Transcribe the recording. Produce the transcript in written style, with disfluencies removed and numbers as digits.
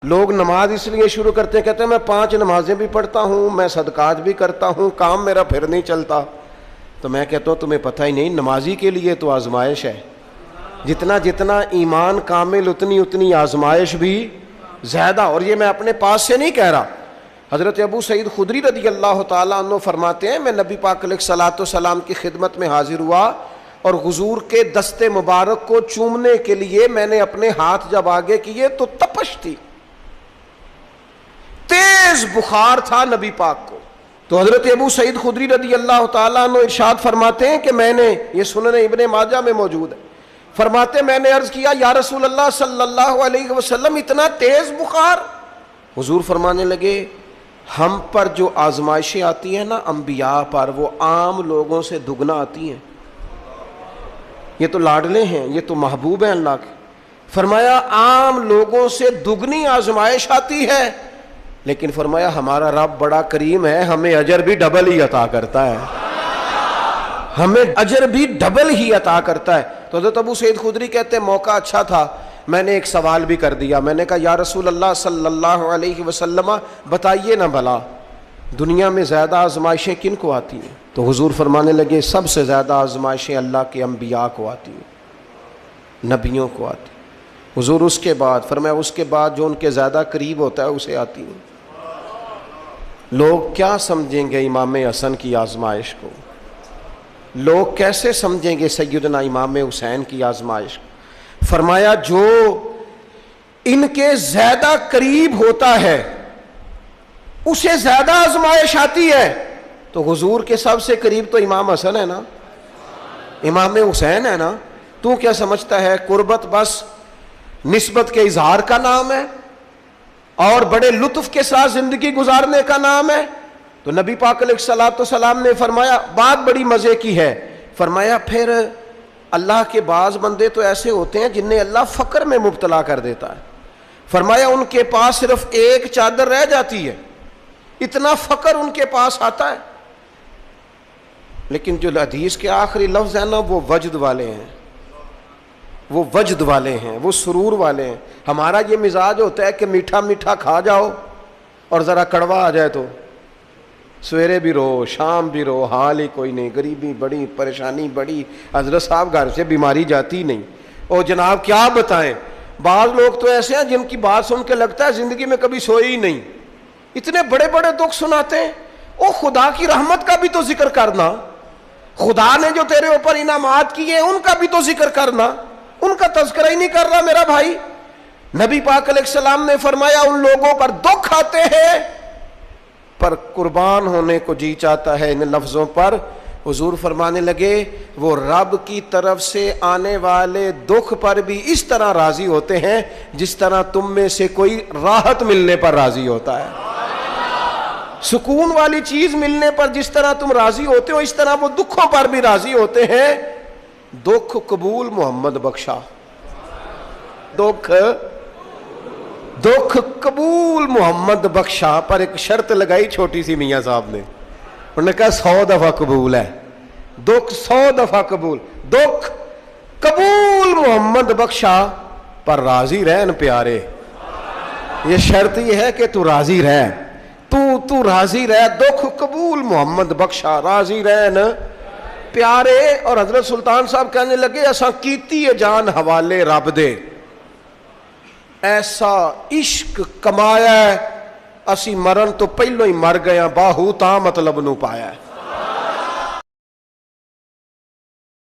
لوگ نماز اس لیے شروع کرتے ہیں، کہتے ہیں میں 5 نمازیں بھی پڑھتا ہوں، میں صدقات بھی کرتا ہوں، کام میرا پھر نہیں چلتا۔ تو میں کہتا ہوں تمہیں پتہ ہی نہیں، نمازی کے لیے تو آزمائش ہے، جتنا جتنا ایمان کامل اتنی آزمائش بھی زیادہ۔ اور یہ میں اپنے پاس سے نہیں کہہ رہا، حضرت ابو سعید خدری رضی اللہ تعالیٰ عنہ فرماتے ہیں میں نبی پاک علیہ الصلوۃ والسلام کی خدمت میں حاضر ہوا اور حضور کے دست مبارک کو چومنے کے لیے میں نے اپنے ہاتھ جب آگے کیے تو تپش تھی، تیز بخار تھا نبی پاک کو۔ تو حضرت ابو سعید خدری رضی اللہ تعالیٰ عنہ ارشاد فرماتے ہیں کہ میں نے، یہ سنن ابن ماجہ میں موجود ہے، فرماتے میں نے عرض کیا یا رسول اللہ صلی اللہ علیہ وسلم اتنا تیز بخار؟ حضور فرمانے لگے ہم پر جو آزمائشیں آتی ہیں نا انبیاء پر، وہ عام لوگوں سے دگنا آتی ہیں۔ یہ تو لاڈلے ہیں، یہ تو محبوب ہیں اللہ کے۔ فرمایا عام لوگوں سے دگنی آزمائش آتی ہے، لیکن فرمایا ہمارا رب بڑا کریم ہے، ہمیں اجر بھی ڈبل ہی عطا کرتا ہے، ہمیں اجر بھی ڈبل ہی عطا کرتا ہے۔ تو حضرت ابو سعید خدری کہتے ہیں موقع اچھا تھا، میں نے ایک سوال بھی کر دیا، میں نے کہا یا رسول اللہ صلی اللہ علیہ وسلم بتائیے نا بھلا دنیا میں زیادہ آزمائشیں کن کو آتی ہیں؟ تو حضور فرمانے لگے سب سے زیادہ آزمائشیں اللہ کے انبیاء کو آتی ہیں، نبیوں کو آتی ہیں۔ حضور اس کے بعد فرمایا اس کے بعد جو ان کے زیادہ قریب ہوتا ہے اسے آتی ہیں۔ لوگ کیا سمجھیں گے امام حسن کی آزمائش کو؟ لوگ کیسے سمجھیں گے سیدنا امام حسین کی آزمائش کو؟ فرمایا جو ان کے زیادہ قریب ہوتا ہے اسے زیادہ آزمائش آتی ہے۔ تو حضور کے سب سے قریب تو امام حسن ہے نا، امام حسین ہے نا، تو کیا سمجھتا ہے قربت بس نسبت کے اظہار کا نام ہے اور بڑے لطف کے ساتھ زندگی گزارنے کا نام ہے؟ تو نبی پاک علیہ الصلوۃ والسلام نے فرمایا بات بڑی مزے کی ہے، فرمایا پھر اللہ کے بعض بندے تو ایسے ہوتے ہیں جنہیں اللہ فقر میں مبتلا کر دیتا ہے۔ فرمایا ان کے پاس صرف ایک چادر رہ جاتی ہے، اتنا فقر ان کے پاس آتا ہے، لیکن جو حدیث کے آخری لفظ ہیں نا وہ وجد والے ہیں، وہ وجد والے ہیں، وہ سرور والے ہیں۔ ہمارا یہ مزاج ہوتا ہے کہ میٹھا میٹھا کھا جاؤ اور ذرا کڑوا آ جائے تو سویرے بھی رو شام بھی رو، حال ہی کوئی نہیں، غریبی بڑی، پریشانی بڑی، حضرت صاحب گھر سے بیماری جاتی نہیں۔ اور جناب کیا بتائیں، بعض لوگ تو ایسے ہیں جن کی بات سن کے لگتا ہے زندگی میں کبھی سوئے ہی نہیں، اتنے بڑے بڑے دکھ سناتے ہیں۔ او خدا کی رحمت کا بھی تو ذکر کرنا، خدا نے جو تیرے اوپر انعامات کیے ان کا بھی تو ذکر کرنا، ان کا تذکرہ ہی نہیں کر رہا میرا بھائی۔ نبی پاک علیہ السلام نے فرمایا ان لوگوں پر دکھ آتے ہیں پر قربان ہونے کو جی چاہتا ہے ان لفظوں پر۔ حضور فرمانے لگے وہ رب کی طرف سے آنے والے دکھ پر بھی اس طرح راضی ہوتے ہیں جس طرح تم میں سے کوئی راحت ملنے پر راضی ہوتا ہے، سکون والی چیز ملنے پر جس طرح تم راضی ہوتے ہو اس طرح وہ دکھوں پر بھی راضی ہوتے ہیں۔ دکھ قبول محمد بخشا، دکھ قبول محمد بخشا، پر ایک شرط لگائی چھوٹی سی میاں صاحب نے، انہوں نے کہا 100 دفعہ قبول ہے، دکھ 100 دفعہ قبول، دکھ قبول محمد بخشا پر راضی رہن پیارے۔ یہ شرط یہ ہے کہ تو راضی رہ، تو راضی رہ، دکھ قبول محمد بخشا، راضی رہن پیارے۔ اور حضرت سلطان صاحب کہنے لگے اساں کیتی ہے جان حوالے رب دے، ایسا عشق کمایا ہے اسی مرن تو پہلو ہی مر گیا، باہو تا مطلب نو پایا ہے۔